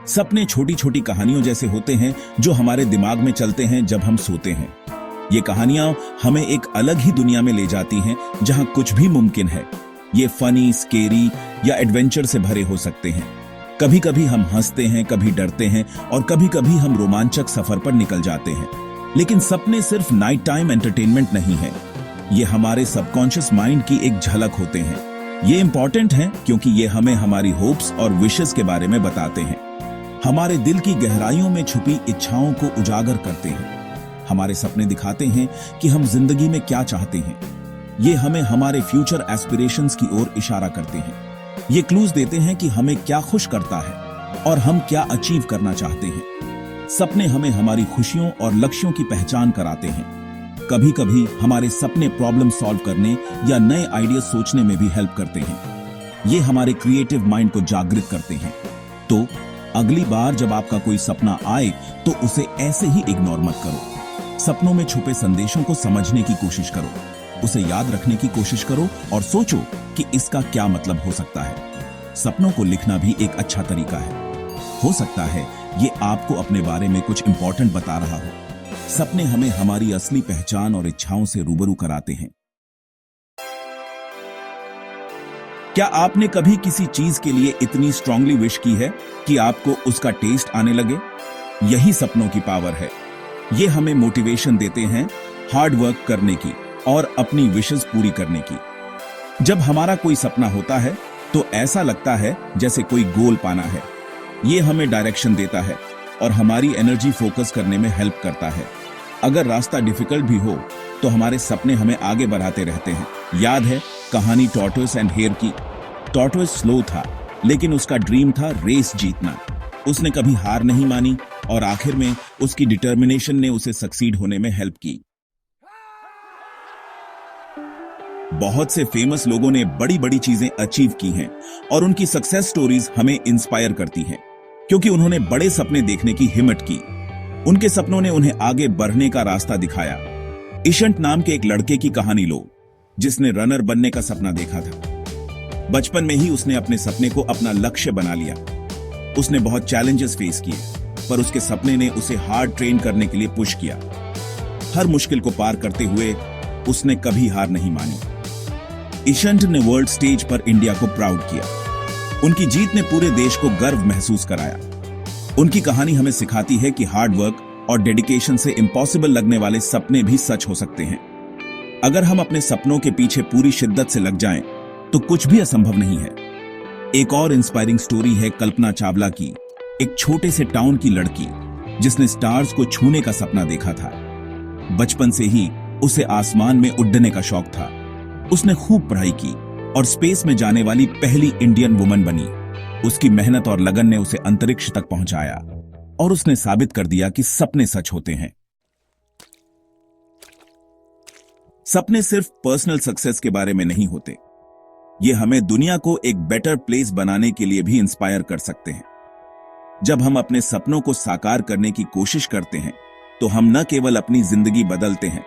सपने छोटी छोटी कहानियों जैसे होते हैं जो हमारे दिमाग में चलते हैं जब हम सोते हैं। ये कहानियां हमें एक अलग ही दुनिया में ले जाती हैं जहां कुछ भी मुमकिन है। ये फनी, स्केरी या एडवेंचर से भरे हो सकते हैं। कभी कभी हम हंसते हैं, कभी डरते हैं और कभी कभी हम रोमांचक सफर पर निकल जाते हैं। लेकिन सपने सिर्फ नाइट टाइम एंटरटेनमेंट नहीं है, ये हमारे सबकॉन्शियस माइंड की एक झलक होते हैं। ये इंपॉर्टेंट हैं क्योंकि ये हमें हमारी होप्स और विशेस के बारे में बताते हैं, हमारे दिल की गहराइयों में छुपी इच्छाओं को उजागर करते हैं। हमारे सपने दिखाते हैं कि हम जिंदगी में क्या चाहते हैं। ये हमें हमारे फ्यूचर एस्पिरेशंस की ओर इशारा करते हैं। ये क्लूज देते हैं कि हमें क्या खुश करता है और हम क्या अचीव करना चाहते हैं। सपने हमें हमारी खुशियों और लक्ष्यों की पहचान कराते हैं। कभी कभी हमारे सपने प्रॉब्लम सॉल्व करने या नए आइडिया सोचने में भी हेल्प करते हैं। ये हमारे क्रिएटिव माइंड को जागृत करते हैं। तो अगली बार जब आपका कोई सपना आए तो उसे ऐसे ही इग्नोर मत करो। सपनों में छुपे संदेशों को समझने की कोशिश करो, उसे याद रखने की कोशिश करो और सोचो कि इसका क्या मतलब हो सकता है। सपनों को लिखना भी एक अच्छा तरीका है। हो सकता है ये आपको अपने बारे में कुछ इंपॉर्टेंट बता रहा हो। सपने हमें हमारी असली पहचान और इच्छाओं से रूबरू कराते हैं। क्या आपने कभी किसी चीज के लिए इतनी स्ट्रांगली विश की है कि आपको उसका टेस्ट आने लगे? यही सपनों की पावर है। ये हमें मोटिवेशन देते हैं हार्ड वर्क करने की और अपनी विशेस पूरी करने की। जब हमारा कोई सपना होता है तो ऐसा लगता है जैसे कोई गोल पाना है। ये हमें डायरेक्शन देता है और हमारी एनर्जी फोकस करने में हेल्प करता है। अगर रास्ता डिफिकल्ट भी हो तो हमारे सपने हमें आगे बढ़ाते रहते हैं। याद है कहानी टॉर्टोइस एंड हेयर की? टॉर्टोइस स्लो था लेकिन उसका ड्रीम था रेस जीतना। उसने कभी हार नहीं मानी और आखिर में उसकी डिटर्मिनेशन ने उसे सक्सीड होने में हेल्प की। बहुत से फेमस लोगों ने बड़ी बड़ी चीजें अचीव की हैं और उनकी सक्सेस स्टोरीज हमें इंस्पायर करती हैं क्योंकि उन्होंने बड़े सपने देखने की हिम्मत की। उनके सपनों ने उन्हें आगे बढ़ने का रास्ता दिखाया। इशंट नाम के एक लड़के की कहानी लो, जिसने रनर बनने का सपना देखा था। बचपन में ही उसने अपने सपने को अपना लक्ष्य बना लिया। उसने बहुत चैलेंजेस फेस किए, पर उसके सपने ने उसे हार्ड ट्रेन करने के लिए पुश किया। हर मुश्किल को पार करते हुए उसने कभी हार नहीं मानी। इशंट ने वर्ल्ड स्टेज पर इंडिया को प्राउड किया। उनकी जीत ने पूरे देश को गर्व महसूस कराया। उनकी कहानी हमें सिखाती है कि हार्ड वर्क और डेडिकेशन से इम्पॉसिबल लगने वाले सपने भी सच हो सकते हैं। अगर हम अपने सपनों के पीछे पूरी शिद्दत से लग जाएं, तो कुछ भी असंभव नहीं है। एक और इंस्पायरिंग स्टोरी है कल्पना चावला की, एक छोटे से टाउन की लड़की जिसने स्टार्स को छूने का सपना देखा था। बचपन से ही उसे आसमान में उड़ने का शौक था। उसने खूब पढ़ाई की और स्पेस में जाने वाली पहली इंडियन वुमन बनी। उसकी मेहनत और लगन ने उसे अंतरिक्ष तक पहुंचाया और उसने साबित कर दिया कि सपने सच होते हैं। सपने सिर्फ पर्सनल सक्सेस के बारे में नहीं होते, ये हमें दुनिया को एक बेटर प्लेस बनाने के लिए भी इंस्पायर कर सकते हैं। जब हम अपने सपनों को साकार करने की कोशिश करते हैं तो हम न केवल अपनी जिंदगी बदलते हैं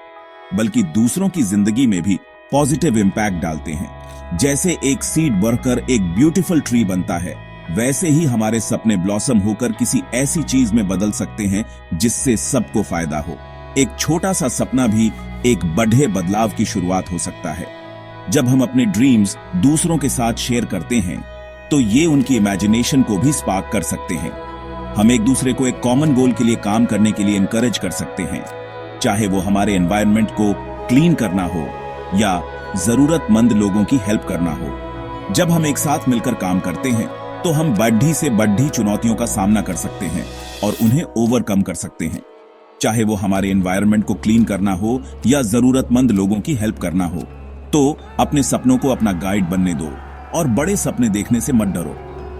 बल्कि दूसरों की जिंदगी में भी पॉजिटिव इंपैक्ट डालते हैं। जैसे एक सीड बढ़कर एक ब्यूटीफुल ट्री बनता है, वैसे ही हमारे सपने ब्लॉसम होकर किसी ऐसी चीज में बदल सकते हैं जिससे सबको फायदा हो। एक छोटा सा सपना भी एक बड़े बदलाव की शुरुआत हो सकता है। जब हम अपने ड्रीम्स दूसरों के साथ शेयर करते हैं तो ये उनकी इमेजिनेशन को भी स्पार्क कर सकते हैं। हम एक दूसरे को एक कॉमन गोल के लिए काम करने के लिए इनकरेज कर सकते हैं, चाहे वो हमारे एनवायरनमेंट को क्लीन करना हो या जरूरतमंद लोगों की हेल्प करना हो। जब हम एक साथ मिलकर काम करते हैं तो हम बढ़ी से बढ़ी चुनौतियों का सामना कर सकते हैं और उन्हें ओवरकम कर सकते हैं, चाहे वो हमारे एनवायरनमेंट को क्लीन करना हो या जरूरतमंद लोगों की हेल्प करना हो। तो अपने सपनों को अपना गाइड बनने दो और बड़े सपने देखने से मत डरो,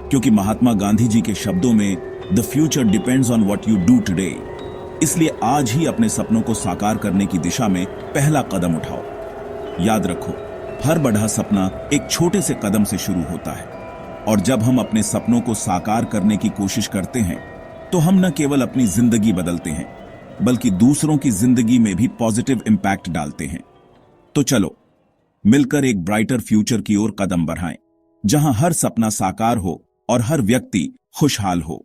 क्योंकि महात्मा गांधी जी के शब्दों में the future depends on what you do today. इसलिए आज ही अपने सपनों को साकार करने की दिशा में पहला कदम उठाओ। याद रखो, हर बड़ा सपना एक छोटे से कदम से शुरू होता है और जब हम अपने सपनों को साकार करने की कोशिश करते हैं तो हम न केवल अपनी जिंदगी बदलते हैं बल्कि दूसरों की जिंदगी में भी पॉजिटिव इंपैक्ट डालते हैं। तो चलो मिलकर एक ब्राइटर फ्यूचर की ओर कदम बढ़ाएं, जहां हर सपना साकार हो और हर व्यक्ति खुशहाल हो।